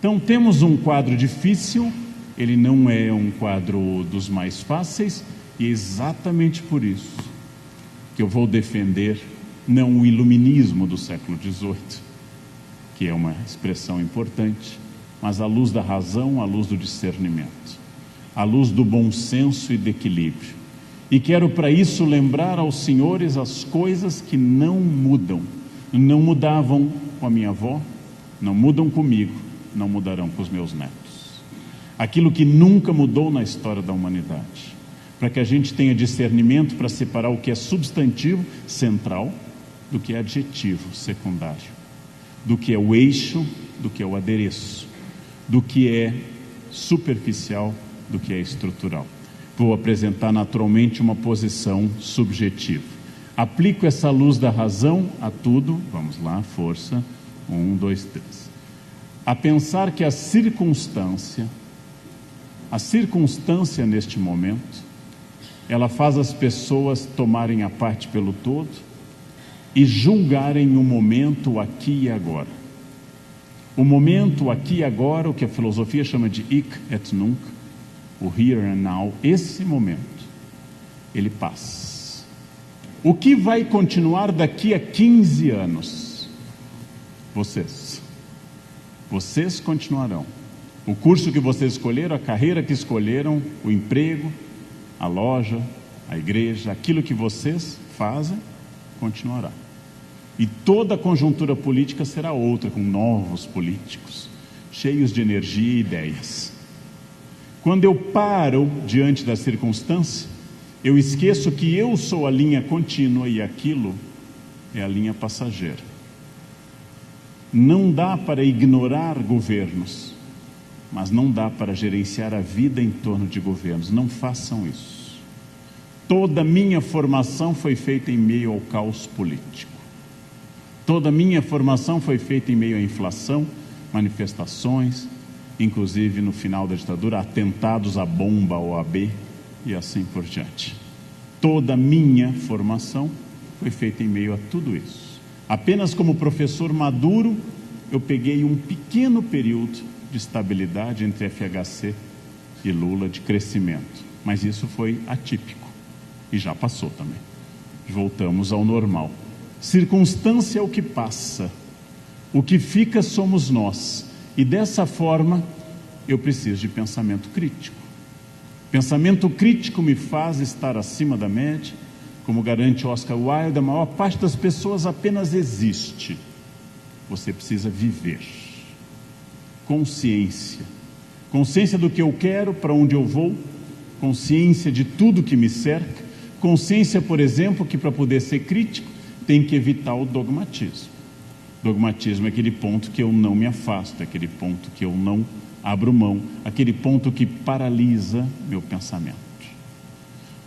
Então temos um quadro difícil, ele não é um quadro dos mais fáceis, e é exatamente por isso que eu vou defender não o iluminismo do século XVIII, que é uma expressão importante, mas a luz da razão, a luz do discernimento, a luz do bom senso e do equilíbrio. E quero para isso lembrar aos senhores as coisas que não mudam, não mudavam com a minha avó, não mudam comigo, não mudarão com os meus netos. Aquilo que nunca mudou na história da humanidade, para que a gente tenha discernimento para separar o que é substantivo central do que é adjetivo secundário, do que é o eixo, do que é o adereço, do que é superficial, do que é estrutural. Vou apresentar naturalmente uma posição subjetiva. Aplico essa luz da razão a tudo, vamos lá, força, 1, 2, 3. A pensar que a circunstância neste momento, ela faz as pessoas tomarem a parte pelo todo e julgarem o momento aqui e agora. O momento aqui e agora, o que a filosofia chama de hic et nunc, o here and now, esse momento, ele passa. O que vai continuar daqui a 15 anos? Vocês continuarão. O curso que vocês escolheram, a carreira que escolheram, o emprego, a loja, a igreja, aquilo que vocês fazem, continuará. E toda a conjuntura política será outra, com novos políticos, cheios de energia e ideias. Quando eu paro diante da circunstância, eu esqueço que eu sou a linha contínua e aquilo é a linha passageira. Não dá para ignorar governos, mas não dá para gerenciar a vida em torno de governos. Não façam isso. Toda minha formação foi feita em meio ao caos político. Toda minha formação foi feita em meio à inflação, manifestações, inclusive no final da ditadura, atentados à bomba, ao OAB e assim por diante. Toda minha formação foi feita em meio a tudo isso. Apenas como professor maduro, eu peguei um pequeno período de estabilidade entre FHC e Lula, de crescimento. Mas isso foi atípico e já passou também. Voltamos ao normal. Circunstância é o que passa, o que fica somos nós. E dessa forma, eu preciso de pensamento crítico. Pensamento crítico me faz estar acima da média. Como garante Oscar Wilde, a maior parte das pessoas apenas existe. Você precisa viver. Consciência. Consciência do que eu quero, para onde eu vou. Consciência de tudo que me cerca. Consciência, por exemplo, que para poder ser crítico, tem que evitar o dogmatismo. Dogmatismo é aquele ponto que eu não me afasto, é aquele ponto que eu não abro mão, aquele ponto que paralisa meu pensamento.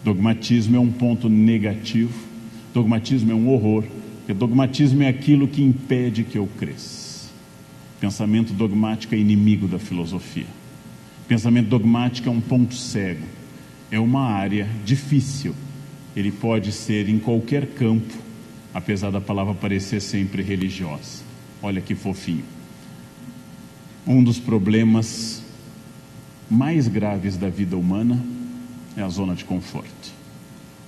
Dogmatismo é um ponto negativo, dogmatismo é um horror, porque dogmatismo é aquilo que impede que eu cresça. Pensamento dogmático é inimigo da filosofia. Pensamento dogmático é um ponto cego, é uma área difícil. Ele pode ser em qualquer campo, apesar da palavra parecer sempre religiosa. Olha que fofinho. Um dos problemas mais graves da vida humana é a zona de conforto.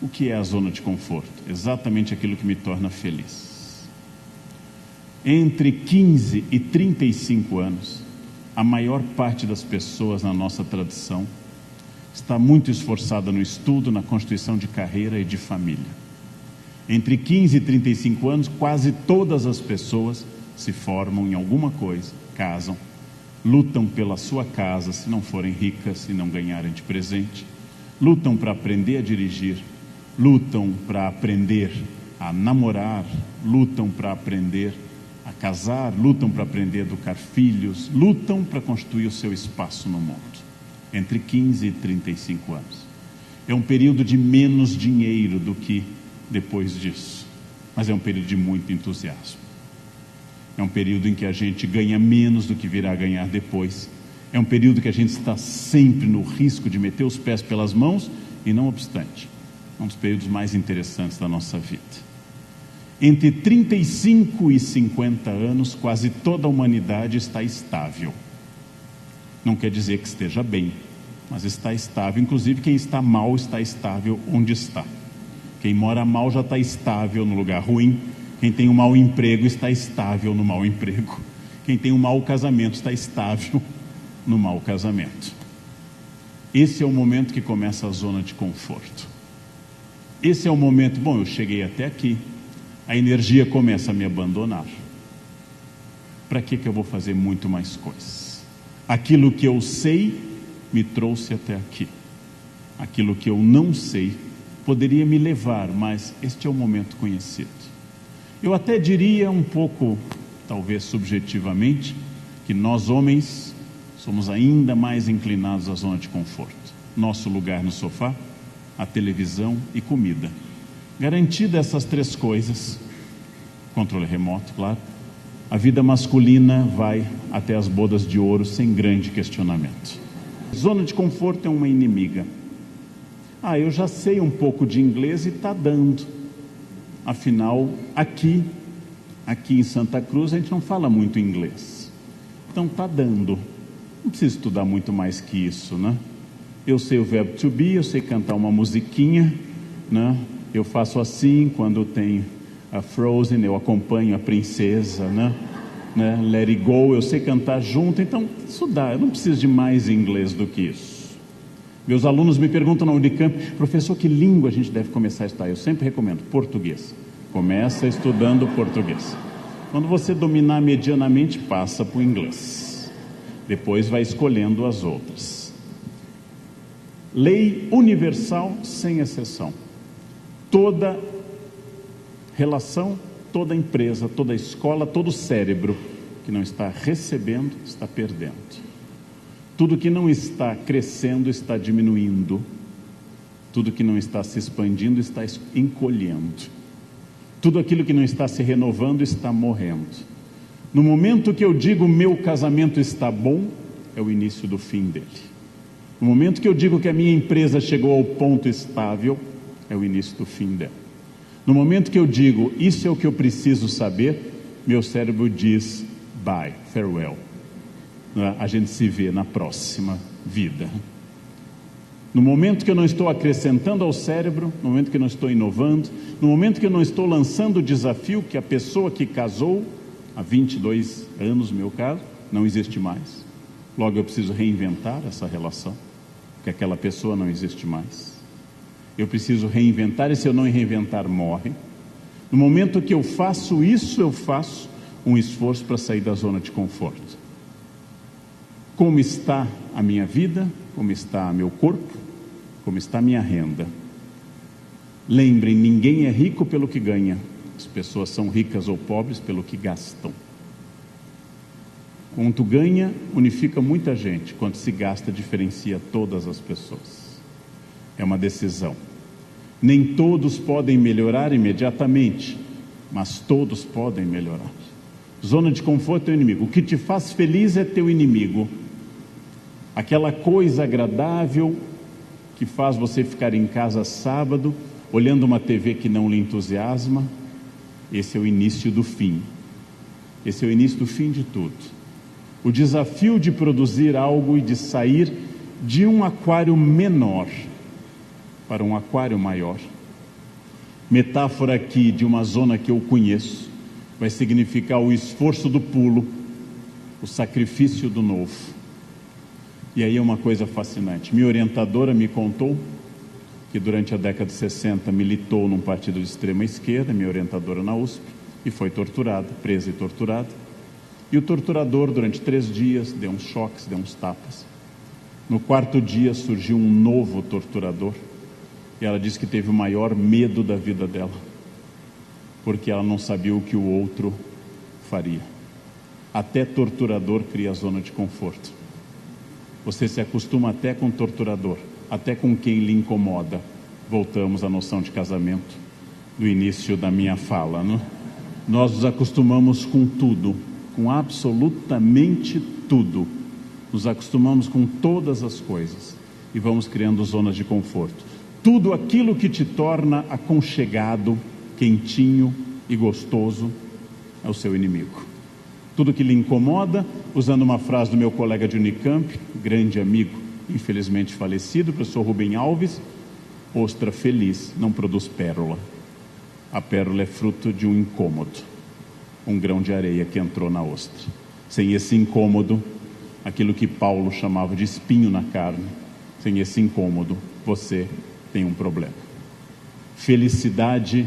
O que é a zona de conforto? Exatamente aquilo que me torna feliz. Entre 15 e 35 anos, a maior parte das pessoas na nossa tradição está muito esforçada no estudo, na constituição de carreira e de família. Entre 15 e 35 anos, quase todas as pessoas se formam em alguma coisa, casam, lutam pela sua casa, se não forem ricas e não ganharem de presente, lutam para aprender a dirigir, lutam para aprender a namorar, lutam para aprender a casar, lutam para aprender a educar filhos, lutam para constituir o seu espaço no mundo. Entre 15 e 35 anos. É um período de menos dinheiro do que depois disso, mas é um período de muito entusiasmo. É um período em que a gente ganha menos do que virá a ganhar depois. É um período que a gente está sempre no risco de meter os pés pelas mãos e, não obstante, é um dos períodos mais interessantes da nossa vida. Entre 35 e 50 anos, quase toda a humanidade está estável. Não quer dizer que esteja bem, mas está estável. Inclusive quem está mal está estável onde está. Quem mora mal já está estável no lugar ruim. Quem tem um mau emprego está estável no mau emprego. Quem tem um mau casamento está estável no mau casamento. Esse é o momento que começa a zona de conforto. Esse é o momento, bom, eu cheguei até aqui, a energia começa a me abandonar. Para que eu vou fazer muito mais coisas? Aquilo que eu sei me trouxe até aqui. Aquilo que eu não sei poderia me levar, mas este é o momento conhecido. Eu até diria um pouco, talvez subjetivamente, que nós homens somos ainda mais inclinados à zona de conforto. Nosso lugar no sofá, a televisão e comida. Garantida essas três coisas, controle remoto, claro, a vida masculina vai até as bodas de ouro sem grande questionamento. Zona de conforto é uma inimiga. Eu já sei um pouco de inglês e está dando. Afinal, aqui em Santa Cruz a gente não fala muito inglês. Então está dando. Não preciso estudar muito mais que isso, né? Eu sei o verbo to be, eu sei cantar uma musiquinha, né? Eu faço assim quando tem a Frozen, eu acompanho a princesa, né? Let It Go, eu sei cantar junto. Então, estudar, eu não preciso de mais inglês do que isso. Meus alunos me perguntam na Unicamp, professor, que língua a gente deve começar a estudar? Eu sempre recomendo português. Começa estudando português. Quando você dominar medianamente, passa para o inglês. Depois vai escolhendo as outras. Lei universal sem exceção. Toda relação, toda empresa, toda escola, todo cérebro que não está recebendo, está perdendo. Tudo que não está crescendo está diminuindo. Tudo que não está se expandindo está encolhendo. Tudo aquilo que não está se renovando está morrendo. No momento que eu digo meu casamento está bom, é o início do fim dele. No momento que eu digo que a minha empresa chegou ao ponto estável, é o início do fim dela. No momento que eu digo isso é o que eu preciso saber, meu cérebro diz bye, farewell. A gente se vê na próxima vida. No momento que eu não estou acrescentando ao cérebro, no momento que eu não estou inovando, no momento que eu não estou lançando o desafio que a pessoa que casou há 22 anos, no meu caso, não existe mais. Logo eu preciso reinventar essa relação, porque aquela pessoa não existe mais. Eu preciso reinventar, e se eu não reinventar, morre. No momento que eu faço isso, eu faço um esforço para sair da zona de conforto. Como está a minha vida? Como está meu corpo? Como está a minha renda? Lembrem, ninguém é rico pelo que ganha. As pessoas são ricas ou pobres pelo que gastam. Quanto ganha, unifica muita gente. Quanto se gasta, diferencia todas as pessoas. É uma decisão. Nem todos podem melhorar imediatamente, mas todos podem melhorar. Zona de conforto é o inimigo. O que te faz feliz é teu inimigo. Aquela coisa agradável que faz você ficar em casa sábado, olhando uma TV que não lhe entusiasma, esse é o início do fim. Esse é o início do fim de tudo. O desafio de produzir algo e de sair de um aquário menor para um aquário maior. Metáfora aqui de uma zona que eu conheço, vai significar o esforço do pulo, o sacrifício do novo. E aí é uma coisa fascinante. Minha orientadora me contou que durante a década de 60 militou num partido de extrema esquerda, minha orientadora na USP, e foi torturada, presa e torturada. E o torturador, durante 3 dias, deu uns choques, deu uns tapas. No 4º dia surgiu um novo torturador, e ela disse que teve o maior medo da vida dela, porque ela não sabia o que o outro faria. Até torturador cria a zona de conforto. Você se acostuma até com o torturador, até com quem lhe incomoda. Voltamos à noção de casamento do início da minha fala, né? Nós nos acostumamos com tudo, com absolutamente tudo. Nos acostumamos com todas as coisas e vamos criando zonas de conforto. Tudo aquilo que te torna aconchegado, quentinho e gostoso é o seu inimigo. Tudo que lhe incomoda, usando uma frase do meu colega de Unicamp, grande amigo, infelizmente falecido, professor Rubem Alves: ostra feliz não produz pérola. A pérola é fruto de um incômodo, um grão de areia que entrou na ostra. Sem esse incômodo, aquilo que Paulo chamava de espinho na carne, sem esse incômodo, você tem um problema. Felicidade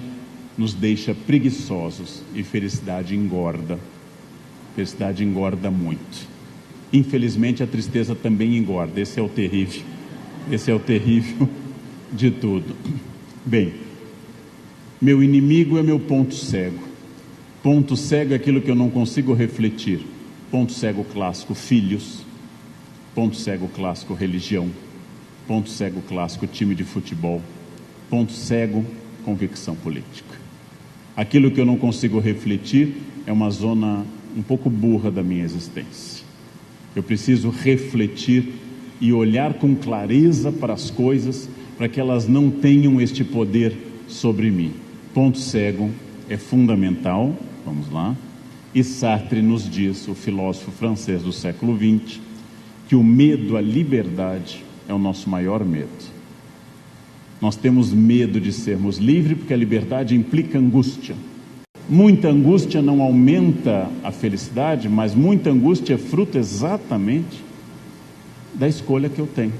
nos deixa preguiçosos e felicidade engorda. Felicidade engorda muito. Infelizmente, a tristeza também engorda. Esse é o terrível. Esse é o terrível de tudo. Bem, meu inimigo é meu ponto cego. Ponto cego é aquilo que eu não consigo refletir. Ponto cego clássico, filhos. Ponto cego clássico, religião. Ponto cego clássico, time de futebol. Ponto cego, convicção política. Aquilo que eu não consigo refletir é uma zona um pouco burra da minha existência. Eu preciso refletir e olhar com clareza para as coisas, para que elas não tenham este poder sobre mim. Ponto cego é fundamental, vamos lá. E Sartre nos diz, o filósofo francês do século XX, que o medo à liberdade é o nosso maior medo. Nós temos medo de sermos livres porque a liberdade implica angústia. Muita angústia não aumenta a felicidade, mas muita angústia é fruto exatamente da escolha que eu tenho.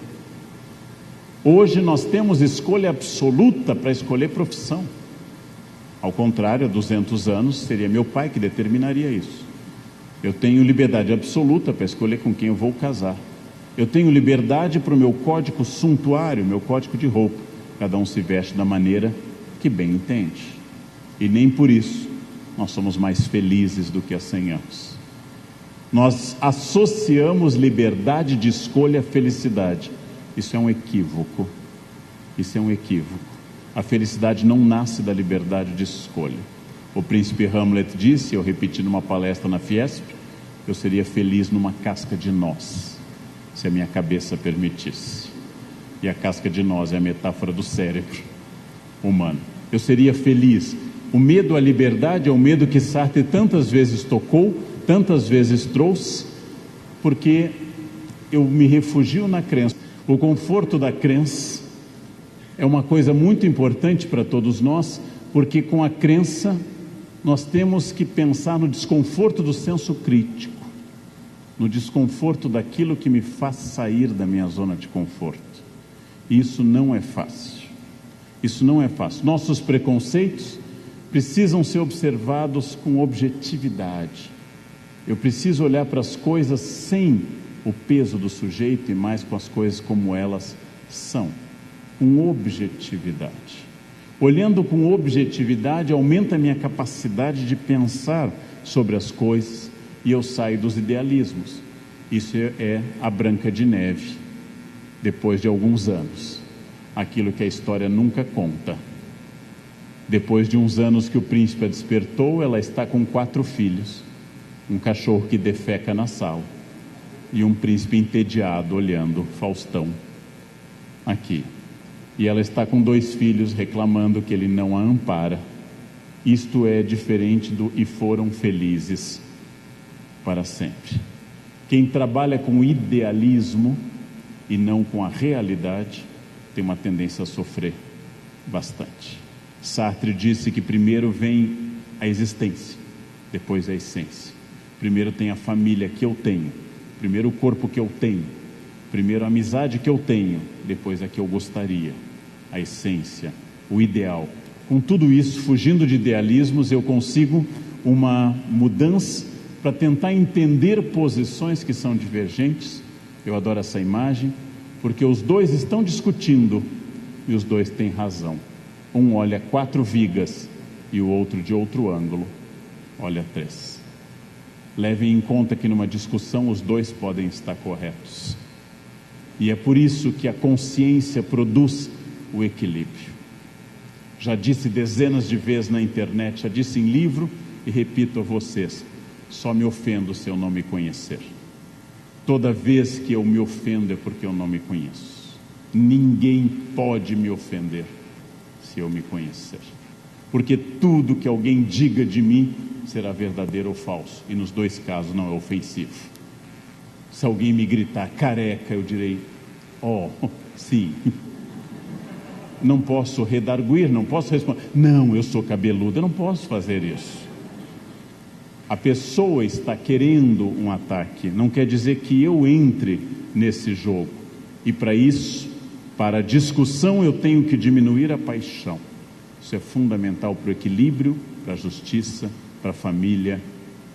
Hoje nós temos escolha absoluta para escolher profissão. Ao contrário, há 200 anos seria meu pai que determinaria isso. Eu tenho liberdade absoluta para escolher com quem eu vou casar. Eu tenho liberdade para o meu código suntuário, meu código de roupa. Cada um se veste da maneira que bem entende. E nem por isso nós somos mais felizes do que há 100 anos. Nós associamos liberdade de escolha à felicidade. Isso é um equívoco. Isso é um equívoco. A felicidade não nasce da liberdade de escolha. O príncipe Hamlet disse, eu repeti numa palestra na Fiesp, eu seria feliz numa casca de noz, se a minha cabeça permitisse. E a casca de noz é a metáfora do cérebro humano. Eu seria feliz. O medo à liberdade é o medo que Sartre tantas vezes tocou, tantas vezes trouxe, porque eu me refugio na crença. O conforto da crença é uma coisa muito importante para todos nós, porque com a crença nós temos que pensar no desconforto do senso crítico, no desconforto daquilo que me faz sair da minha zona de conforto. E isso não é fácil. Isso não é fácil. Nossos preconceitos precisam ser observados com objetividade. Eu preciso olhar para as coisas sem o peso do sujeito e mais com as coisas como elas são, com objetividade. Olhando com objetividade, aumenta a minha capacidade de pensar sobre as coisas e eu saio dos idealismos. Isso é a Branca de Neve, depois de alguns anos. Aquilo que a história nunca conta. Depois de uns anos que o príncipe a despertou, ela está com 4 filhos, um cachorro que defeca na sala e um príncipe entediado olhando Faustão aqui. E ela está com 2 filhos reclamando que ele não a ampara. Isto é diferente do "e foram felizes para sempre". Quem trabalha com idealismo e não com a realidade tem uma tendência a sofrer bastante. Sartre disse que primeiro vem a existência, depois a essência. Primeiro tem a família que eu tenho, primeiro o corpo que eu tenho, primeiro a amizade que eu tenho, depois a que eu gostaria, a essência, o ideal. Com tudo isso, fugindo de idealismos, eu consigo uma mudança para tentar entender posições que são divergentes. Eu adoro essa imagem, porque os dois estão discutindo e os dois têm razão. Um olha 4 vigas e o outro, de outro ângulo, olha 3. Levem em conta que numa discussão os dois podem estar corretos. E é por isso que a consciência produz o equilíbrio. Já disse dezenas de vezes na internet, já disse em livro e repito a vocês: só me ofendo se eu não me conhecer. Toda vez que eu me ofendo é porque eu não me conheço. Ninguém pode me ofender se eu me conhecer, porque tudo que alguém diga de mim será verdadeiro ou falso, e nos dois casos não é ofensivo. Se alguém me gritar careca, eu direi, oh, sim. Não posso redarguir, não posso responder, não, eu sou cabeludo, eu não posso fazer isso. A pessoa está querendo um ataque, não quer dizer que eu entre nesse jogo. E para isso, para a discussão, eu tenho que diminuir a paixão. Isso é fundamental para o equilíbrio, para a justiça, para a família,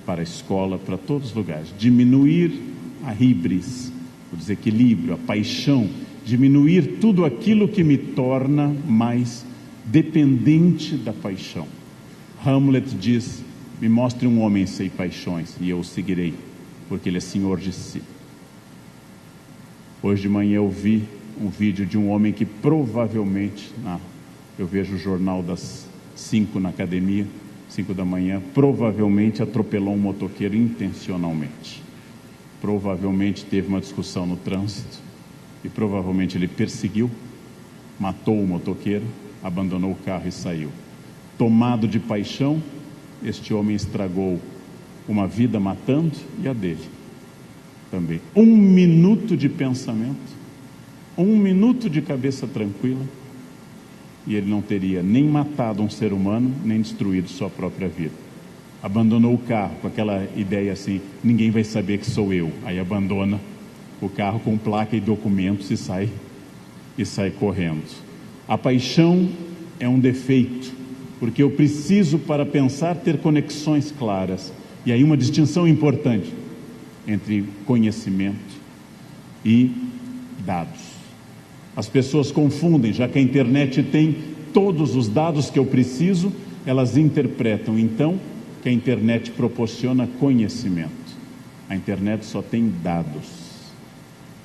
para a escola, para todos os lugares. Diminuir a híbris, o desequilíbrio, a paixão, diminuir tudo aquilo que me torna mais dependente da paixão. Hamlet diz, me mostre um homem sem paixões e eu o seguirei, porque ele é senhor de si. Hoje de manhã eu vi um vídeo de um homem que provavelmente, eu vejo o jornal das 5 na academia, 5 da manhã, provavelmente atropelou um motoqueiro intencionalmente. Provavelmente teve uma discussão no trânsito e provavelmente ele perseguiu, matou o motoqueiro, abandonou o carro e saiu. Tomado de paixão, este homem estragou uma vida matando e a dele também. 1 minuto de pensamento, 1 minuto de cabeça tranquila, e ele não teria nem matado um ser humano, nem destruído sua própria vida. Abandonou o carro com aquela ideia assim, ninguém vai saber que sou eu. Aí abandona o carro com placa e documentos e sai correndo. A paixão é um defeito, porque eu preciso, para pensar, ter conexões claras. E aí uma distinção importante entre conhecimento e dados. As pessoas confundem, já que a internet tem todos os dados que eu preciso, elas interpretam então que a internet proporciona conhecimento. A internet só tem dados.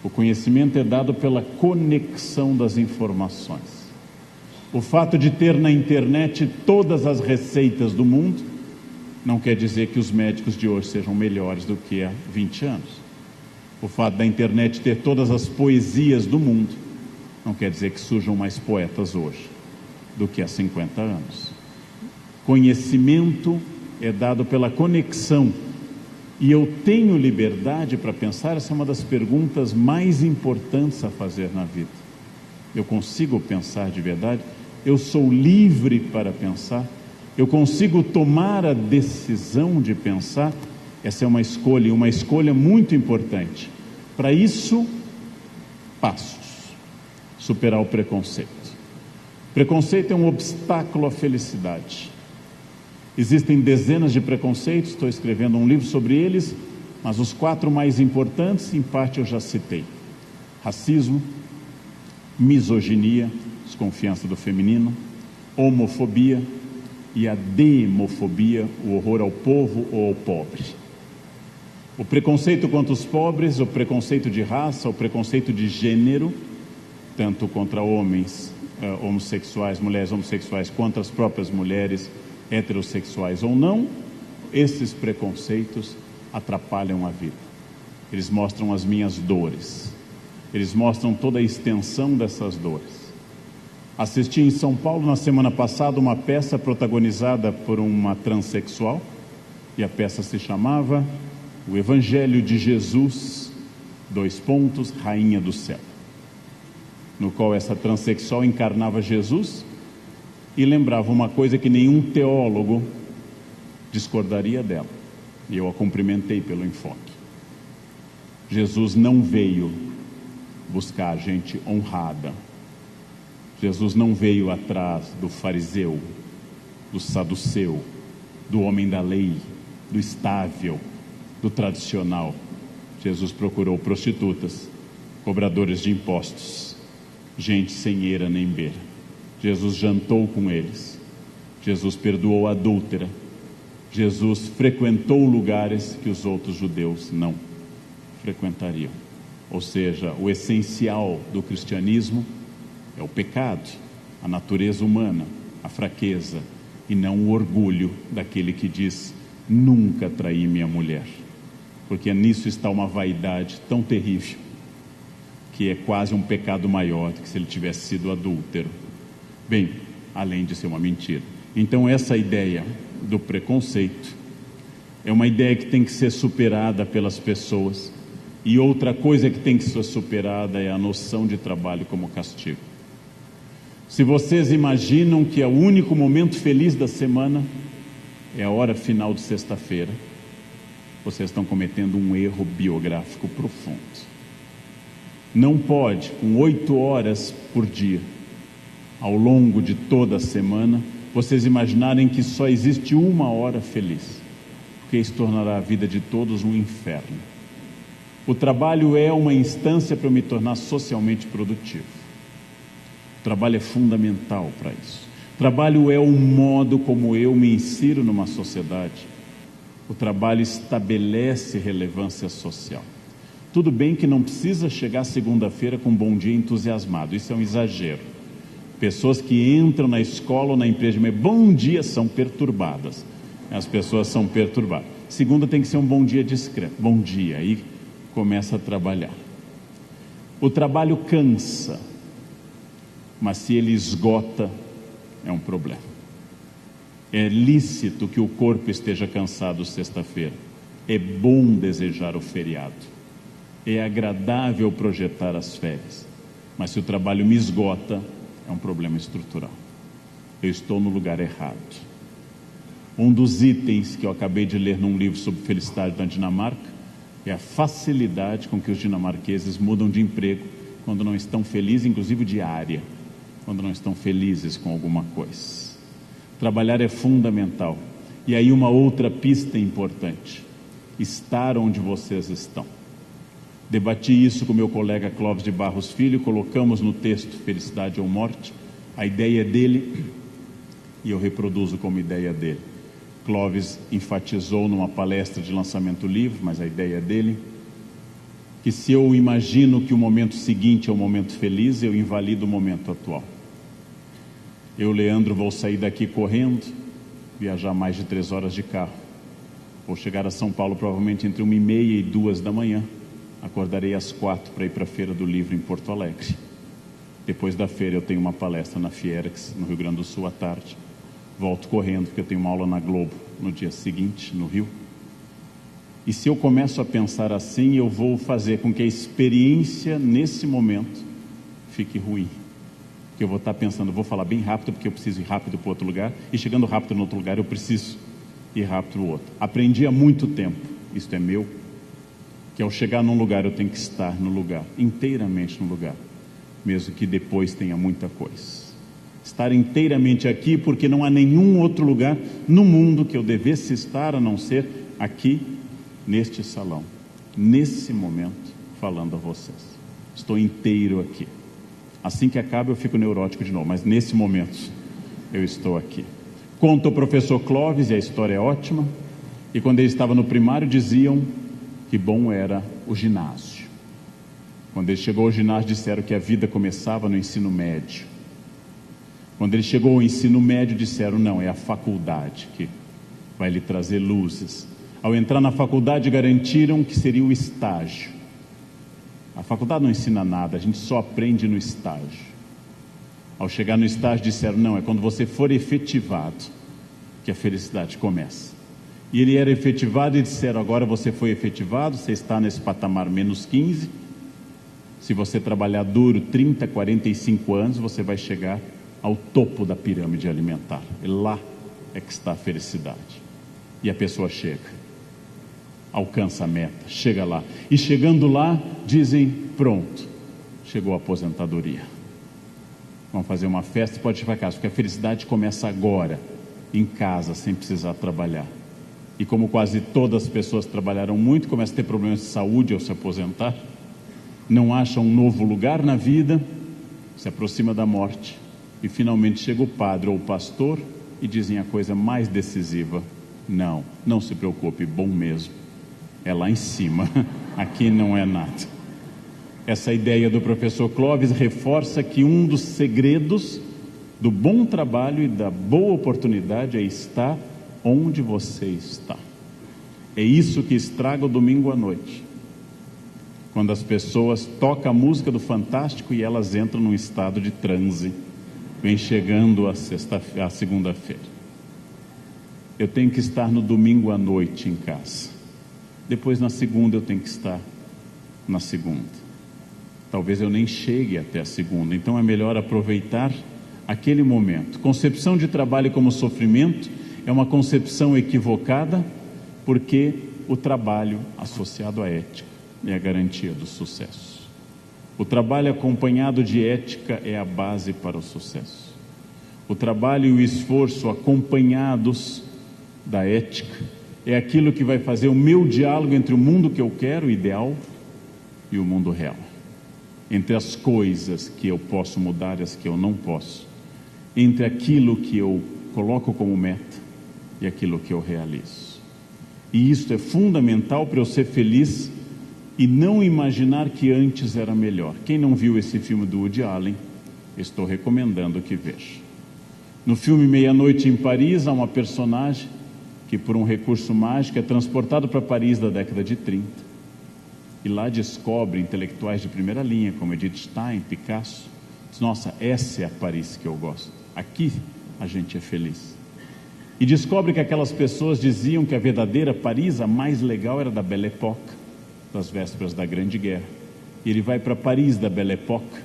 O conhecimento é dado pela conexão das informações. O fato de ter na internet todas as receitas do mundo não quer dizer que os médicos de hoje sejam melhores do que há 20 anos. O fato da internet ter todas as poesias do mundo não quer dizer que surjam mais poetas hoje do que há 50 anos. Conhecimento é dado pela conexão. E eu tenho liberdade para pensar? Essa é uma das perguntas mais importantes a fazer na vida. Eu consigo pensar de verdade? Eu sou livre para pensar? Eu consigo tomar a decisão de pensar? Essa é uma escolha muito importante. Para isso, passos. Superar o preconceito. Preconceito é um obstáculo à felicidade. Existem dezenas de preconceitos, estou escrevendo um livro sobre eles, mas os 4 mais importantes, em parte eu já citei. Racismo, misoginia, desconfiança do feminino, homofobia e a demofobia, o horror ao povo ou ao pobre. O preconceito contra os pobres, o preconceito de raça, o preconceito de gênero, tanto contra homens homossexuais, mulheres homossexuais, contra as próprias mulheres heterossexuais ou não, esses preconceitos atrapalham a vida. Eles mostram as minhas dores, eles mostram toda a extensão dessas dores. Assisti em São Paulo na semana passada uma peça protagonizada por uma transexual, e a peça se chamava O Evangelho de Jesus, Rainha do Céu, no qual essa transexual encarnava Jesus e lembrava uma coisa que nenhum teólogo discordaria dela, e eu a cumprimentei pelo enfoque. Jesus não veio buscar gente honrada. Jesus não veio atrás do fariseu, do saduceu, do homem da lei, do estável, do tradicional. Jesus procurou prostitutas, cobradores de impostos, gente sem eira nem beira. Jesus jantou com eles. Jesus perdoou a adúltera. Jesus frequentou lugares que os outros judeus não frequentariam. Ou seja, o essencial do cristianismo é o pecado, a natureza humana, a fraqueza, e não o orgulho daquele que diz: nunca traí minha mulher. Porque nisso está uma vaidade tão terrível, que é quase um pecado maior do que se ele tivesse sido adúltero. Bem, além de ser uma mentira. Então essa ideia do preconceito É uma ideia que tem que ser superada pelas pessoas. E outra coisa que tem que ser superada é a noção de trabalho como castigo. Se vocês imaginam que é o único momento feliz da semana é a hora final de sexta-feira, vocês estão cometendo um erro biográfico profundo. Não pode, com 8 horas por dia, ao longo de toda a semana, vocês imaginarem que só existe uma hora feliz, porque isso tornará a vida de todos um inferno. O trabalho é uma instância para eu me tornar socialmente produtivo. O trabalho é fundamental para isso. O trabalho é o modo como eu me insiro numa sociedade. O trabalho estabelece relevância social. Tudo bem que não precisa chegar segunda-feira com um bom dia entusiasmado, isso é um exagero. Pessoas que entram na escola ou na empresa de bom dia são perturbadas. As pessoas são perturbadas. Segunda tem que ser um bom dia discreto. Bom dia, aí começa a trabalhar. O trabalho cansa, mas se ele esgota, é um problema. É lícito que o corpo esteja cansado sexta-feira. É bom desejar o feriado. É agradável projetar as férias. Mas se o trabalho me esgota, é um problema estrutural. Eu estou no lugar errado. Um dos itens que eu acabei de ler num livro sobre felicidade na Dinamarca é a facilidade com que os dinamarqueses mudam de emprego quando não estão felizes, inclusive de área, quando não estão felizes com alguma coisa. Trabalhar é fundamental. E aí uma outra pista importante: estar onde vocês estão. Debati isso com meu colega Clóvis de Barros Filho, colocamos no texto Felicidade ou Morte, a ideia dele, e eu reproduzo como ideia dele. Clóvis enfatizou numa palestra de lançamento do livro, mas a ideia dele, que se eu imagino que o momento seguinte é o momento feliz, eu invalido o momento atual. Eu, Leandro, vou sair daqui correndo, viajar mais de 3 horas de carro. Vou chegar a São Paulo provavelmente entre 1h30 e 2 da manhã. Acordarei às 4 para ir para a Feira do Livro em Porto Alegre. Depois da feira eu tenho uma palestra na Fierex, no Rio Grande do Sul, à tarde. Volto correndo, porque eu tenho uma aula na Globo no dia seguinte, no Rio. E se eu começo a pensar assim, eu vou fazer com que a experiência nesse momento fique ruim. Porque eu vou estar pensando, vou falar bem rápido, porque eu preciso ir rápido para outro lugar, e chegando rápido no outro lugar, eu preciso ir rápido para o outro. Aprendi há muito tempo, isto é meu, que ao chegar num lugar eu tenho que estar no lugar, inteiramente no lugar, mesmo que depois tenha muita coisa. Estar inteiramente aqui, porque não há nenhum outro lugar no mundo que eu devesse estar, a não ser aqui, neste salão, nesse momento, falando a vocês. Estou inteiro aqui. Assim que acaba eu fico neurótico de novo, mas nesse momento eu estou aqui. Conta o professor Clóvis, e a história é ótima, e quando ele estava no primário diziam que bom era o ginásio. Quando ele chegou ao ginásio disseram que a vida começava no ensino médio. Quando ele chegou ao ensino médio disseram não, é a faculdade que vai lhe trazer luzes. Ao entrar na faculdade garantiram que seria o estágio. A faculdade não ensina nada, a gente só aprende no estágio. Ao chegar no estágio disseram não, é quando você for efetivado que a felicidade começa. E ele era efetivado e disseram, agora você foi efetivado, você está nesse patamar menos 15, se você trabalhar duro 30, 45 anos, você vai chegar ao topo da pirâmide alimentar. E lá é que está a felicidade. E a pessoa chega, alcança a meta, chega lá. E chegando lá, dizem, pronto, chegou a aposentadoria. Vamos fazer uma festa, pode ir para casa, porque a felicidade começa agora, em casa, sem precisar trabalhar. E como quase todas as pessoas trabalharam muito, começam a ter problemas de saúde ao se aposentar, não acham um novo lugar na vida, se aproxima da morte, e finalmente chega o padre ou o pastor e dizem a coisa mais decisiva, não se preocupe, bom mesmo, é lá em cima, aqui não é nada. Essa ideia do professor Clóvis reforça que um dos segredos do bom trabalho e da boa oportunidade é estar onde você está. É isso que estraga o domingo à noite, quando as pessoas tocam a música do Fantástico e elas entram num estado de transe, vem chegando a segunda-feira. eu tenho que estar no domingo à noite em casa. Depois, na segunda, eu tenho que estar na segunda. Talvez eu nem chegue até a segunda. Então é melhor aproveitar aquele momento. Concepção de trabalho como sofrimento é uma concepção equivocada, porque o trabalho associado à ética é a garantia do sucesso. O trabalho acompanhado de ética é a base para o sucesso. O trabalho e o esforço acompanhados da ética é aquilo que vai fazer o meu diálogo entre o mundo que eu quero, o ideal, e o mundo real. Entre as coisas que eu posso mudar e as que eu não posso. Entre aquilo que eu coloco como meta e aquilo que eu realizo. E isso é fundamental para eu ser feliz e não imaginar que antes era melhor. Quem não viu esse filme do Woody Allen, estou recomendando que veja. No filme Meia-Noite em Paris, há uma personagem que, por um recurso mágico, é transportado para Paris da década de 30. E lá descobre intelectuais de primeira linha, como Edith Stein, Picasso. Diz, nossa, essa é a Paris que eu gosto. Aqui a gente é feliz. E descobre que aquelas pessoas diziam que a verdadeira Paris, a mais legal, era da Belle Époque, das vésperas da Grande Guerra. E ele vai para Paris da Belle Époque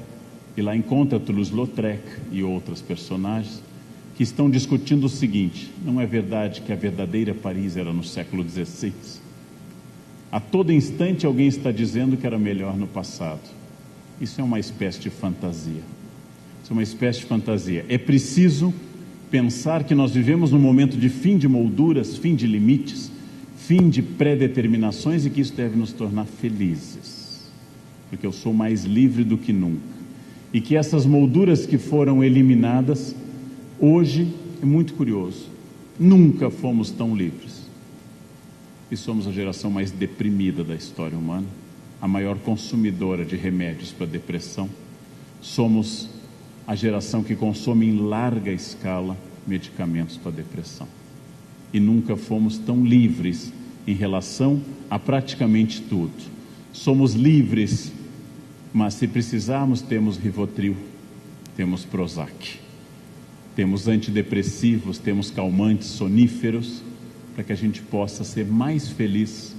e lá encontra Toulouse-Lautrec e outras personagens que estão discutindo o seguinte: não é verdade que a verdadeira Paris era no século XVI? A todo instante alguém está dizendo que era melhor no passado. Isso é uma espécie de fantasia. Isso é uma espécie de fantasia. É preciso pensar que nós vivemos num momento de fim de molduras, fim de limites, fim de pré-determinações, e que isso deve nos tornar felizes, porque eu sou mais livre do que nunca, e que essas molduras que foram eliminadas, hoje, é muito curioso, nunca fomos tão livres, e somos a geração mais deprimida da história humana, a maior consumidora de remédios para depressão, somos a geração que consome em larga escala medicamentos para depressão. E nunca fomos tão livres em relação a praticamente tudo. Somos livres, mas se precisarmos, temos Rivotril, temos Prozac, temos antidepressivos, temos calmantes, soníferos, para que a gente possa ser mais feliz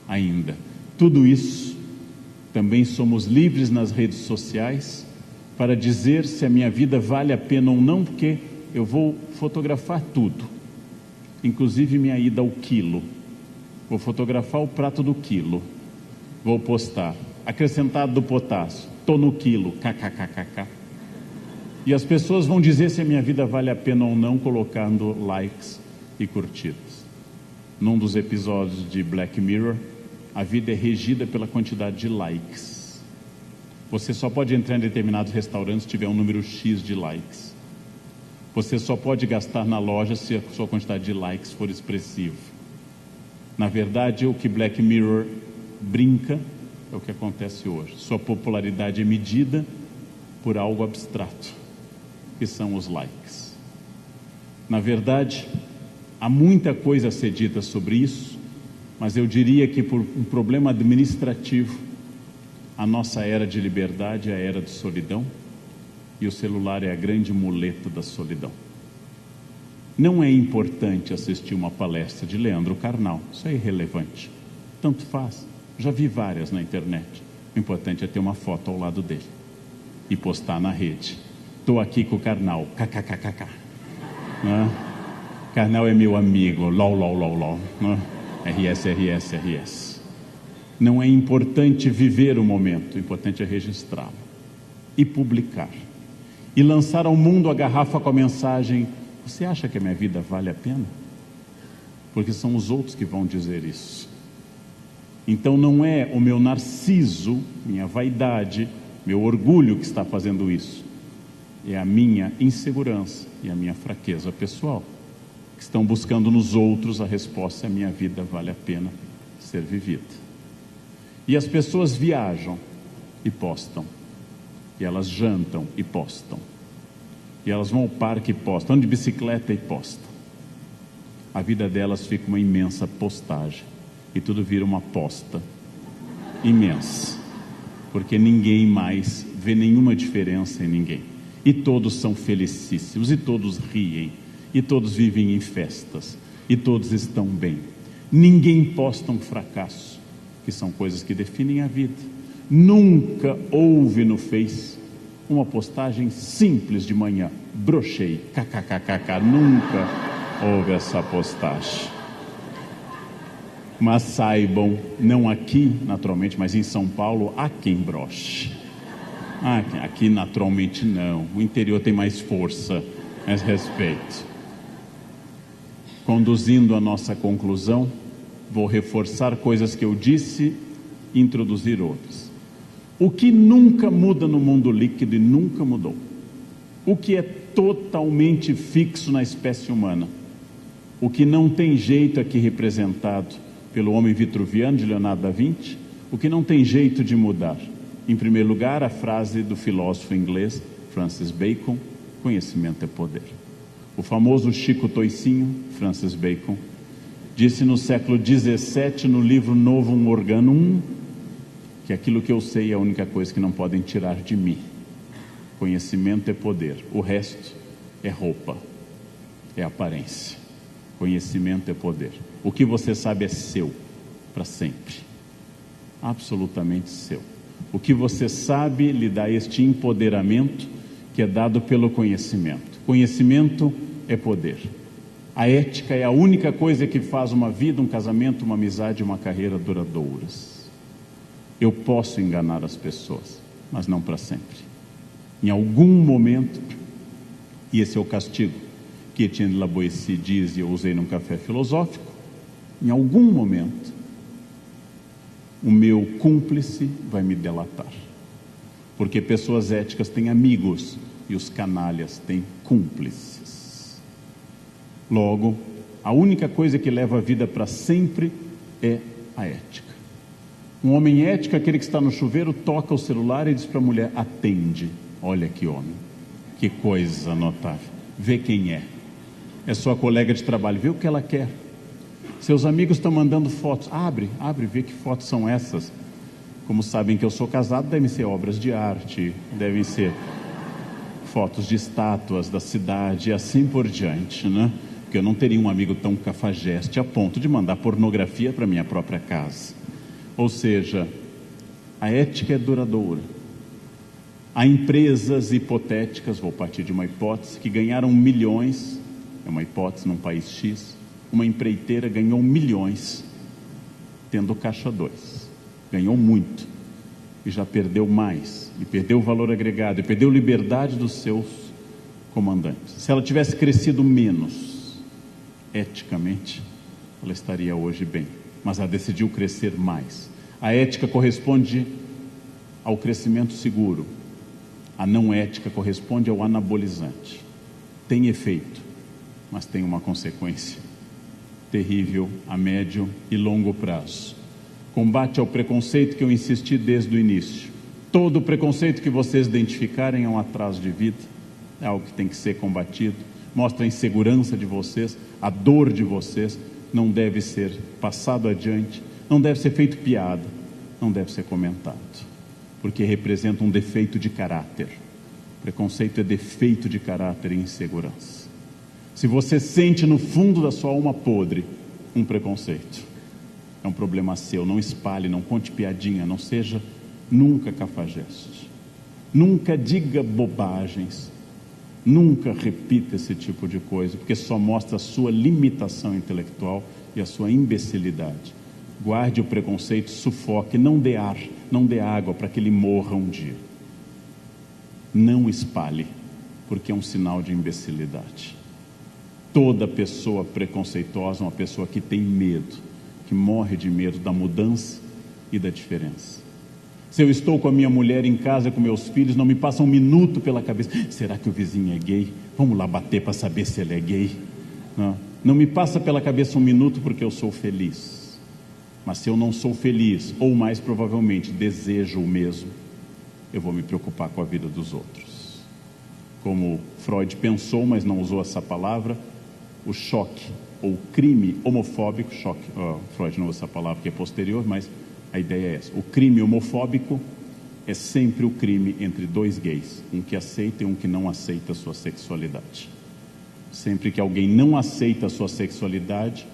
ainda. Tudo isso, também somos livres nas redes sociais, para dizer se a minha vida vale a pena ou não, porque eu vou fotografar tudo, inclusive minha ida ao quilo. Vou fotografar o prato do quilo, vou postar, acrescentado do potássio, estou no quilo, kkkk. E as pessoas vão dizer se a minha vida vale a pena ou não, colocando likes e curtidas. Num dos episódios de Black Mirror, a vida é regida pela quantidade de likes. Você só pode entrar em determinados restaurantes se tiver um número X de likes. Você só pode gastar na loja se a sua quantidade de likes for expressiva. Na verdade, o que Black Mirror brinca é o que acontece hoje. Sua popularidade é medida por algo abstrato, que são os likes. Na verdade, há muita coisa a ser dita sobre isso, mas eu diria que por um problema administrativo, a nossa era de liberdade é a era de solidão, e o celular é a grande muleta da solidão. Não é importante assistir uma palestra de Leandro Carnal, isso é irrelevante, tanto faz, já vi várias na internet. O importante é ter uma foto ao lado dele e postar na rede: estou aqui com o Carnal, kkkk. Carnal é meu amigo, lol, lol, lol, lol. RS, RS, RS. Não é importante viver o momento, o importante é registrá-lo e publicar e lançar ao mundo a garrafa com a mensagem: você acha que a minha vida vale a pena? Porque são os outros que vão dizer isso. Então não é o meu narciso, minha vaidade, meu orgulho que está fazendo isso, é a minha insegurança e a minha fraqueza pessoal que estão buscando nos outros a resposta: a minha vida vale a pena ser vivida. E as pessoas viajam e postam, e elas jantam e postam, e elas vão ao parque e postam, andam de bicicleta e postam. A vida delas fica uma imensa postagem, e tudo vira uma posta imensa, porque ninguém mais vê nenhuma diferença em ninguém, e todos são felicíssimos, e todos riem, e todos vivem em festas, e todos estão bem. Ninguém posta um fracasso, que são coisas que definem a vida. Nunca houve no Face uma postagem simples de manhã: brochei, kkkk, nunca houve essa postagem. Mas saibam, não aqui naturalmente, mas em São Paulo há quem broche. Aqui naturalmente não, o interior tem mais força, mais respeito. Conduzindo a nossa conclusão, vou reforçar coisas que eu disse e introduzir outras. O que nunca muda no mundo líquido e nunca mudou, o que é totalmente fixo na espécie humana, o que não tem jeito aqui representado pelo homem vitruviano de Leonardo da Vinci, o que não tem jeito de mudar. Em primeiro lugar, a frase do filósofo inglês Francis Bacon: conhecimento é poder. O famoso Chico Toicinho, Francis Bacon, disse no século XVII, no livro Novum Organum, que aquilo que eu sei é a única coisa que não podem tirar de mim. Conhecimento é poder, o resto é roupa, é aparência. Conhecimento é poder. O que você sabe é seu, para sempre, absolutamente seu. O que você sabe lhe dá este empoderamento que é dado pelo conhecimento. Conhecimento é poder. A ética é a única coisa que faz uma vida, um casamento, uma amizade, uma carreira duradouras. Eu posso enganar as pessoas, mas não para sempre. Em algum momento, e esse é o castigo que Etienne de La Boétie diz, e eu usei num café filosófico, em algum momento, o meu cúmplice vai me delatar. Porque pessoas éticas têm amigos e os canalhas têm cúmplices. Logo, a única coisa que leva a vida para sempre é a ética. Um homem ético é aquele que está no chuveiro, toca o celular e diz para a mulher: atende. Olha que homem, que coisa notável. Vê quem é. É sua colega de trabalho, vê o que ela quer. Seus amigos estão mandando fotos, abre, vê que fotos são essas. Como sabem que eu sou casado, devem ser obras de arte, devem ser fotos de estátuas da cidade e assim por diante, né? Porque eu não teria um amigo tão cafajeste a ponto de mandar pornografia para minha própria casa. Ou seja, a ética é duradoura. Há empresas hipotéticas, vou partir de uma hipótese, que ganharam milhões, é uma hipótese num país X, uma empreiteira ganhou milhões tendo caixa 2, ganhou muito e já perdeu mais, e perdeu o valor agregado, e perdeu liberdade dos seus comandantes. Se ela tivesse crescido menos, eticamente, ela estaria hoje bem, mas ela decidiu crescer mais. A ética corresponde ao crescimento seguro, a não ética corresponde ao anabolizante. Tem efeito, mas tem uma consequência terrível a médio e longo prazo. Combate ao preconceito que eu insisti desde o início. Todo preconceito que vocês identificarem é um atraso de vida, é algo que tem que ser combatido. Mostra a insegurança de vocês, a dor de vocês, não deve ser passado adiante, não deve ser feito piada, não deve ser comentado, porque representa um defeito de caráter. Preconceito é defeito de caráter e insegurança. Se você sente no fundo da sua alma podre um preconceito, é um problema seu. Não espalhe, não conte piadinha, não seja nunca cafajeste, nunca diga bobagens, nunca repita esse tipo de coisa, porque só mostra a sua limitação intelectual e a sua imbecilidade. Guarde o preconceito, sufoque, não dê ar, não dê água para que ele morra um dia. Não espalhe, porque é um sinal de imbecilidade. Toda pessoa preconceituosa é uma pessoa que tem medo, que morre de medo da mudança e da diferença. Se eu estou com a minha mulher em casa, com meus filhos, não me passa um minuto pela cabeça: será que o vizinho é gay? Vamos lá bater para saber se ele é gay. Não me passa pela cabeça um minuto, porque eu sou feliz. Mas se eu não sou feliz, ou mais provavelmente desejo o mesmo, eu vou me preocupar com a vida dos outros. Como Freud pensou, mas não usou essa palavra, o choque ou crime homofóbico, Freud não usa essa palavra que é posterior, mas a ideia é essa: o crime homofóbico é sempre o crime entre dois gays, um que aceita e um que não aceita a sua sexualidade. Sempre que alguém não aceita a sua sexualidade,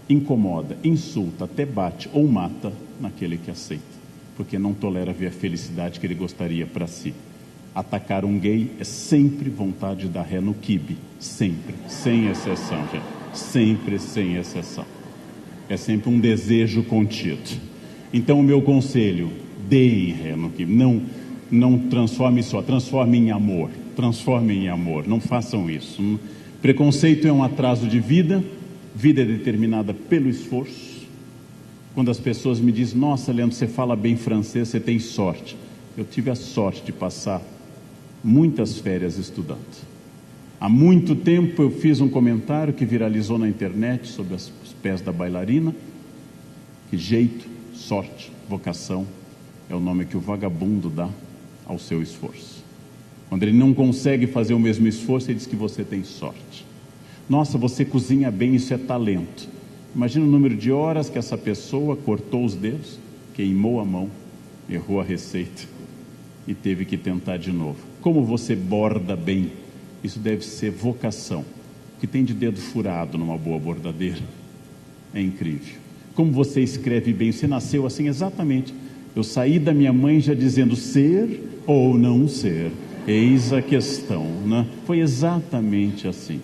incomoda, insulta, até bate ou mata naquele que aceita, porque não tolera ver a felicidade que ele gostaria para si. Atacar um gay é sempre vontade de dar ré no quibe, sempre, sem exceção, gente, sempre sem exceção. É sempre um desejo contido. Então o meu conselho, deem ré no quibe, não transforme só, transforme em amor, não façam isso. Preconceito é um atraso de vida, vida é determinada pelo esforço. Quando as pessoas me dizem, nossa, Leandro, você fala bem francês, você tem sorte. Eu tive a sorte de passar muitas férias estudando. Há muito tempo eu fiz um comentário que viralizou na internet sobre os pés da bailarina, que jeito, sorte, vocação é o nome que o vagabundo dá ao seu esforço. Quando ele não consegue fazer o mesmo esforço, ele diz que você tem sorte. Nossa, você cozinha bem, isso é talento. Imagina o número de horas que essa pessoa cortou os dedos, queimou a mão, errou a receita e teve que tentar de novo. Como você borda bem, isso deve ser vocação. O que tem de dedo furado numa boa bordadeira é incrível. Como você escreve bem, você nasceu assim exatamente. Eu saí da minha mãe já dizendo ser ou não ser, eis a questão, né? Foi exatamente assim.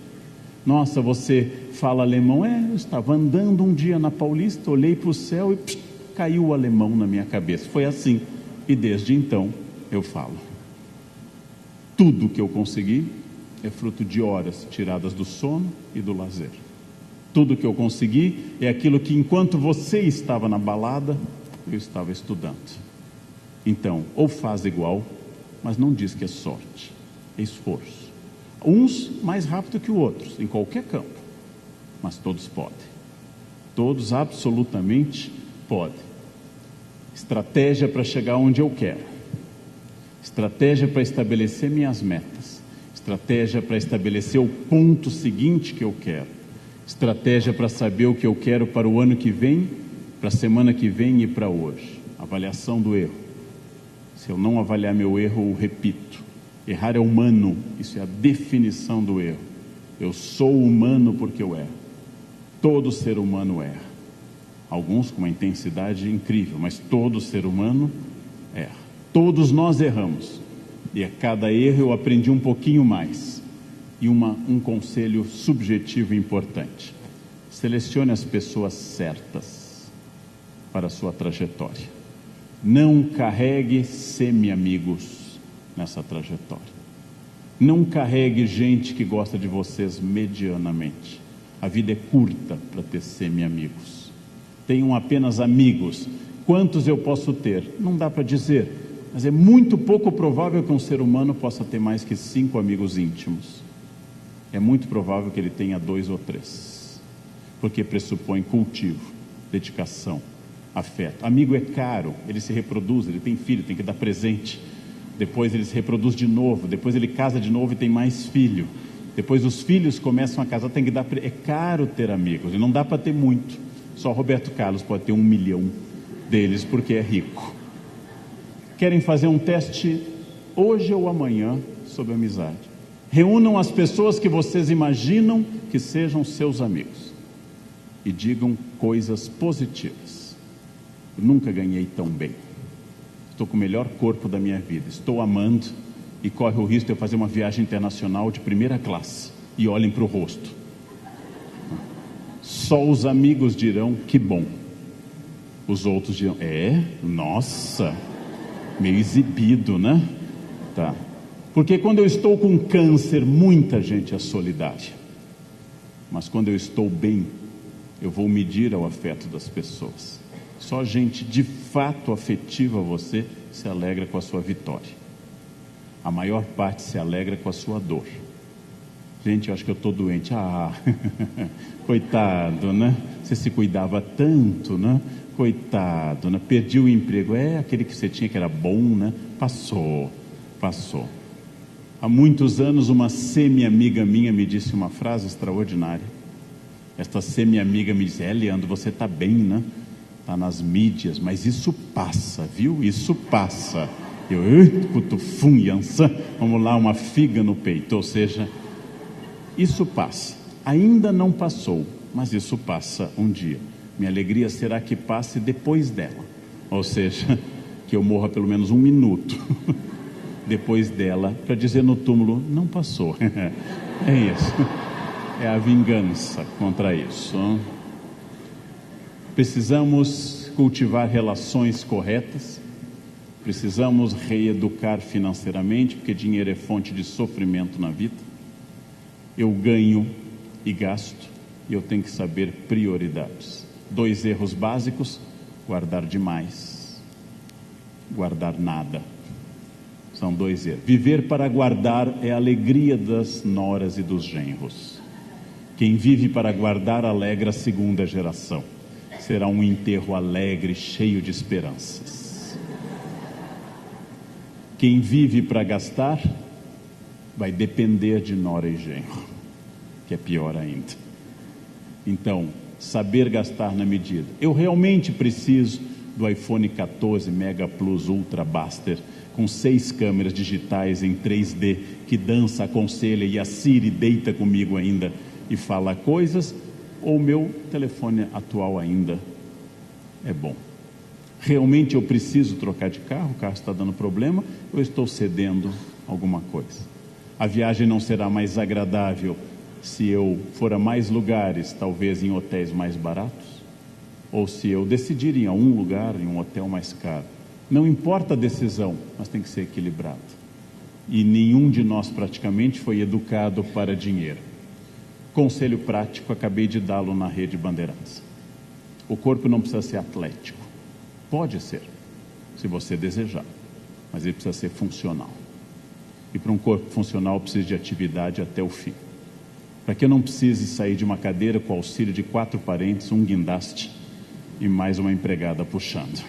Nossa, você fala alemão? Eu estava andando um dia na Paulista, olhei para o céu e caiu o alemão na minha cabeça. Foi assim, e desde então eu falo. Tudo que eu consegui é fruto de horas tiradas do sono e do lazer. Tudo que eu consegui é aquilo que enquanto você estava na balada, eu estava estudando. Então, ou faz igual, mas não diz que é sorte, é esforço. Uns mais rápido que outros, em qualquer campo, mas todos podem. Todos absolutamente podem. Estratégia para chegar onde eu quero. Estratégia para estabelecer minhas metas. Estratégia para estabelecer o ponto seguinte que eu quero. Estratégia para saber o que eu quero para o ano que vem, para a semana que vem e para hoje. Avaliação do erro. Se eu não avaliar meu erro, eu repito. Errar é humano, isso é a definição do erro. Eu sou humano porque eu erro. Todo ser humano erra. Alguns com uma intensidade incrível, mas todo ser humano erra. Todos nós erramos. E a cada erro eu aprendi um pouquinho mais. E um conselho subjetivo importante. Selecione as pessoas certas para a sua trajetória. Não carregue semi-amigos nessa trajetória. Não carregue gente que gosta de vocês medianamente. A vida é curta para ter semi-amigos. Tenham apenas amigos. Quantos eu posso ter? Não dá para dizer, mas é muito pouco provável que um ser humano possa ter mais que 5 amigos íntimos. É muito provável que ele tenha 2 ou 3, porque pressupõe cultivo, dedicação, afeto. Amigo é caro, ele se reproduz, ele tem filho, tem que dar presente. Depois ele se reproduz de novo, depois ele casa de novo e tem mais filho. Depois os filhos começam a casar, tem que dar... É caro ter amigos, e não dá para ter muito. Só Roberto Carlos pode ter 1 milhão deles, porque é rico. Querem fazer um teste hoje ou amanhã sobre amizade? Reúnam as pessoas que vocês imaginam que sejam seus amigos e digam coisas positivas. Eu nunca ganhei tão bem. Estou com o melhor corpo da minha vida, estou amando, e corre o risco de eu fazer uma viagem internacional de primeira classe, e olhem para o rosto. Só os amigos dirão que bom. Os outros dirão, nossa, meio exibido, né? Tá. Porque quando eu estou com câncer, muita gente é solidária. Mas quando eu estou bem, eu vou medir ao afeto das pessoas. Só gente de fato afetiva a você se alegra com a sua vitória. A maior parte se alegra com a sua dor. Gente, eu acho que eu estou doente. Coitado, né? Você se cuidava tanto, né? Coitado, né? Perdi o emprego. Aquele que você tinha que era bom, né? Passou. Há muitos anos uma semi-amiga minha me disse uma frase extraordinária. Esta semi-amiga me disse, Leandro, você está bem, né? Está nas mídias, mas isso passa, viu? Isso passa. Vamos lá, uma figa no peito. Ou seja, Isso passa. Ainda não passou, mas isso passa um dia. Minha alegria será que passe depois dela. Ou seja, que eu morra pelo menos 1 minuto depois dela, para dizer no túmulo, não passou. É isso. É a vingança contra isso. Precisamos cultivar relações corretas. Precisamos reeducar financeiramente, porque dinheiro é fonte de sofrimento na vida. Eu ganho e gasto, e eu tenho que saber prioridades. 2 erros básicos: guardar demais, guardar nada. São 2 erros. Viver para guardar é a alegria das noras e dos genros. Quem vive para guardar alegra a 2ª geração. Será um enterro alegre, cheio de esperanças. Quem vive para gastar vai depender de nora e genro, que é pior ainda. Então, saber gastar na medida. Eu realmente preciso do iPhone 14 Mega Plus Ultra Buster, com 6 câmeras digitais em 3D, que dança, aconselha, e a Siri deita comigo ainda e fala coisas, ou o meu telefone atual ainda é bom? Realmente eu preciso trocar de carro, o carro está dando problema, ou estou cedendo alguma coisa? A viagem não será mais agradável se eu for a mais lugares, talvez em hotéis mais baratos? Ou se eu decidir ir a um lugar, em um hotel mais caro? Não importa a decisão, mas tem que ser equilibrado. E nenhum de nós praticamente foi educado para dinheiro. Conselho prático, acabei de dá-lo na Rede Bandeirantes. O corpo não precisa ser atlético. Pode ser, se você desejar, mas ele precisa ser funcional. E para um corpo funcional precisa de atividade até o fim. Para que eu não precise sair de uma cadeira com auxílio de 4 parentes, um guindaste e mais uma empregada puxando.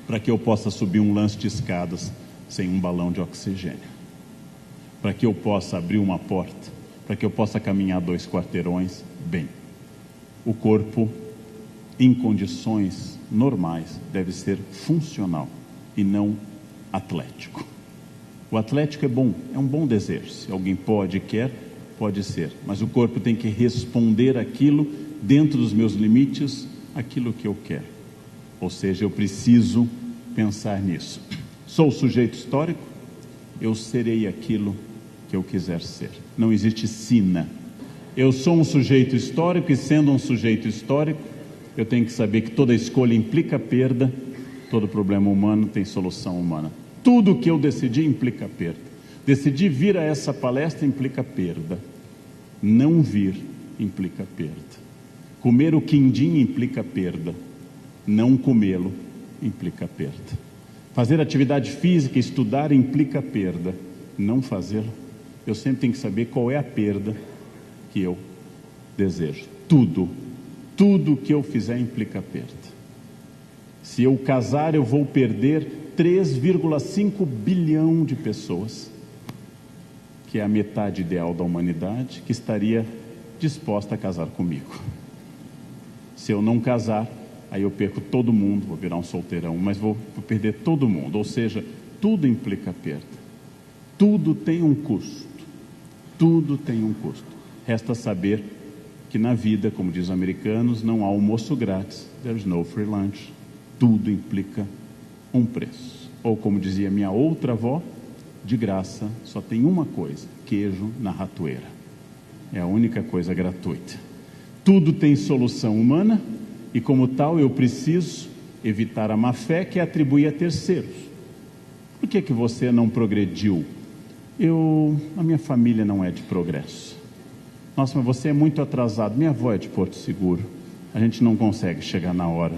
Para que eu possa subir um lance de escadas sem um balão de oxigênio. Para que eu possa abrir uma porta, para que eu possa caminhar 2 quarteirões bem. O corpo, em condições normais, deve ser funcional e não atlético. O atlético é bom, é um bom desejo. Se alguém pode e quer, pode ser. Mas o corpo tem que responder aquilo, dentro dos meus limites, aquilo que eu quero. Ou seja, eu preciso pensar nisso. Sou o sujeito histórico, eu serei aquilo que eu quiser ser. Não existe sina. Eu sou um sujeito histórico, e sendo um sujeito histórico, eu tenho que saber que toda escolha implica perda, todo problema humano tem solução humana. Tudo que eu decidi implica perda. Decidir vir a essa palestra implica perda. Não vir implica perda. Comer o quindim implica perda. Não comê-lo implica perda. Fazer atividade física, estudar, implica perda. Não fazê-lo, eu sempre tenho que saber qual é a perda que eu desejo. Tudo que eu fizer implica perda. Se eu casar, eu vou perder 3,5 bilhão de pessoas, que é a metade ideal da humanidade, que estaria disposta a casar comigo. Se eu não casar, aí eu perco todo mundo, vou virar um solteirão, mas vou perder todo mundo. Ou seja, tudo implica perda. Tudo tem um custo. Tudo tem um custo. Resta saber que na vida, como diz os americanos, não há almoço grátis. There's no free lunch. Tudo implica um preço. Ou como dizia minha outra avó, de graça só tem uma coisa: queijo na ratoeira. É a única coisa gratuita. Tudo tem solução humana e, como tal, eu preciso evitar a má fé que é atribuir a terceiros. Por que você não progrediu? A minha família não é de progresso. Nossa, mas você é muito atrasado. Minha avó é de Porto Seguro. A gente não consegue chegar na hora.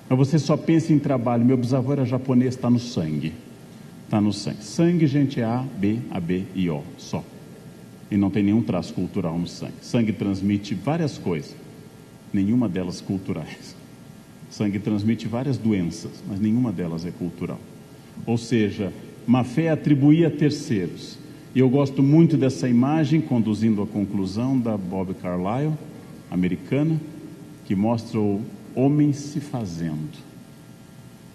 Mas você só pensa em trabalho. Meu bisavô era japonês, está no sangue. Está no sangue. Sangue, gente, é A, B e O, só. E não tem nenhum traço cultural no sangue. Sangue transmite várias coisas, nenhuma delas culturais. Sangue transmite várias doenças, mas nenhuma delas é cultural. Ou seja, má fé é atribuir a terceiros. E eu gosto muito dessa imagem, conduzindo à conclusão, da Bob Carlyle, americana, que mostra o homem se fazendo.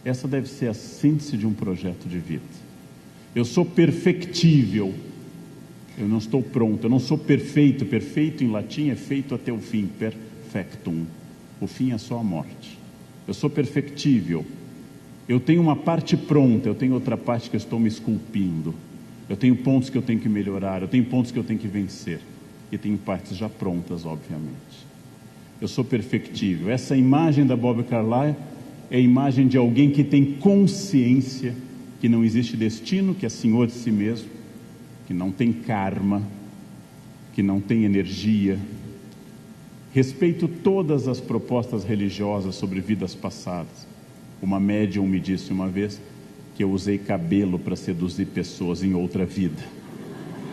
Essa deve ser a síntese de um projeto de vida. Eu sou perfectível. Eu não estou pronto, eu não sou perfeito. Perfeito em latim é feito até o fim, perfectum. O fim é só a morte. Eu sou perfectível. Eu tenho uma parte pronta, eu tenho outra parte que eu estou me esculpindo. Eu tenho pontos que eu tenho que melhorar, eu tenho pontos que eu tenho que vencer. E tenho partes já prontas, obviamente. Eu sou perfectível. Essa imagem da Bob Carlyle é a imagem de alguém que tem consciência que não existe destino, que é senhor de si mesmo, que não tem karma, que não tem energia. Respeito todas as propostas religiosas sobre vidas passadas. Uma médium me disse uma vez que eu usei cabelo para seduzir pessoas em outra vida.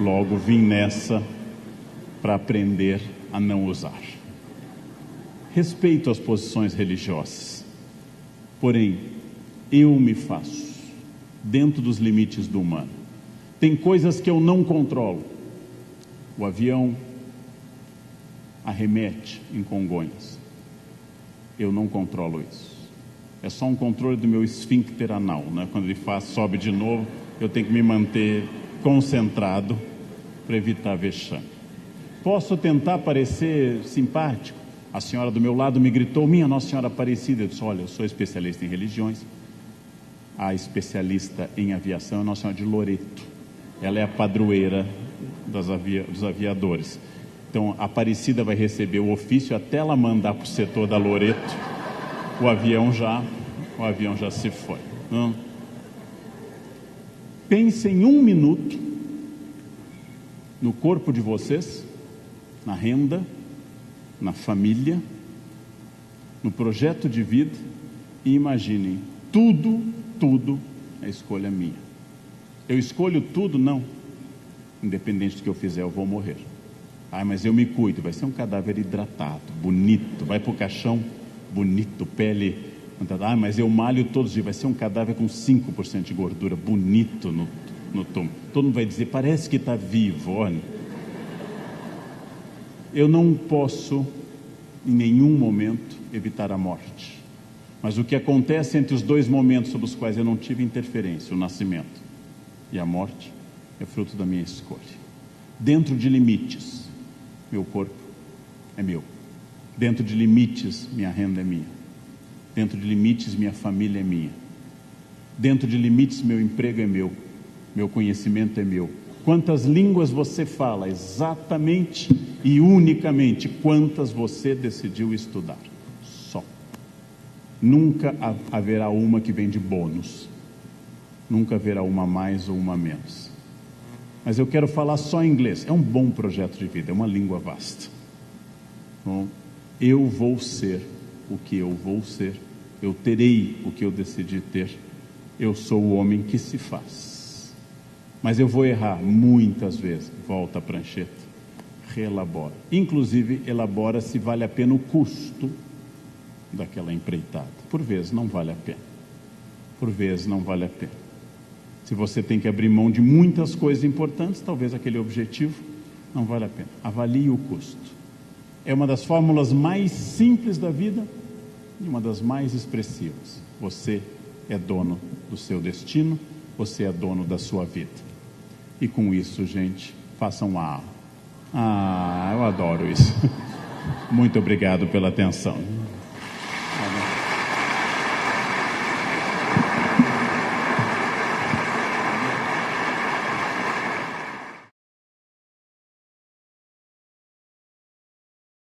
Logo vim nessa para aprender a não usar. Respeito as posições religiosas. Porém, eu me faço dentro dos limites do humano. Tem coisas que eu não controlo. O avião arremete em Congonhas. Eu não controlo isso. É só um controle do meu esfíncter anal, né? Quando ele sobe de novo, eu tenho que me manter concentrado para evitar vexame. Posso tentar parecer simpático. A senhora do meu lado me gritou: minha Nossa Senhora Aparecida. Eu disse: olha, eu sou especialista em religiões. A especialista em aviação é a Nossa Senhora de Loreto. Ela é a padroeira dos aviadores. Então, a Aparecida vai receber o ofício até ela mandar para o setor da Loreto. O avião já se foi. Não? Pensem 1 minuto no corpo de vocês, na renda, na família, no projeto de vida, e imaginem, tudo é escolha minha. Eu escolho tudo? Não. Independente do que eu fizer, eu vou morrer. Mas eu me cuido. Vai ser um cadáver hidratado, bonito, vai para o caixão, bonito, pele. Mas eu malho todos os dias. Vai ser um cadáver com 5% de gordura, bonito no túmulo. Todo mundo vai dizer: parece que está vivo. Olha, eu não posso em nenhum momento evitar a morte, mas o que acontece entre os dois momentos sobre os quais eu não tive interferência, o nascimento e a morte, é fruto da minha escolha. Dentro de limites, meu corpo é meu. Dentro de limites, minha renda é minha. Dentro de limites, minha família é minha. Dentro de limites, meu emprego é meu. Meu conhecimento é meu. Quantas línguas você fala? Exatamente e unicamente quantas você decidiu estudar. Só. Nunca haverá uma que vem de bônus. Nunca haverá uma mais ou uma menos. Mas eu quero falar só inglês. É um bom projeto de vida, é uma língua vasta. Bom, eu vou ser o que eu vou ser. Eu terei o que eu decidi ter. Eu sou o homem que se faz. Mas eu vou errar muitas vezes. Volta a prancheta, reelabora. Inclusive, elabora se vale a pena o custo daquela empreitada. Por vezes não vale a pena. Por vezes não vale a pena. Se você tem que abrir mão de muitas coisas importantes, talvez aquele objetivo não vale a pena. Avalie o custo. É uma das fórmulas mais simples da vida e uma das mais expressivas. Você é dono do seu destino, você é dono da sua vida. E com isso, gente, façam eu adoro isso. Muito obrigado pela atenção.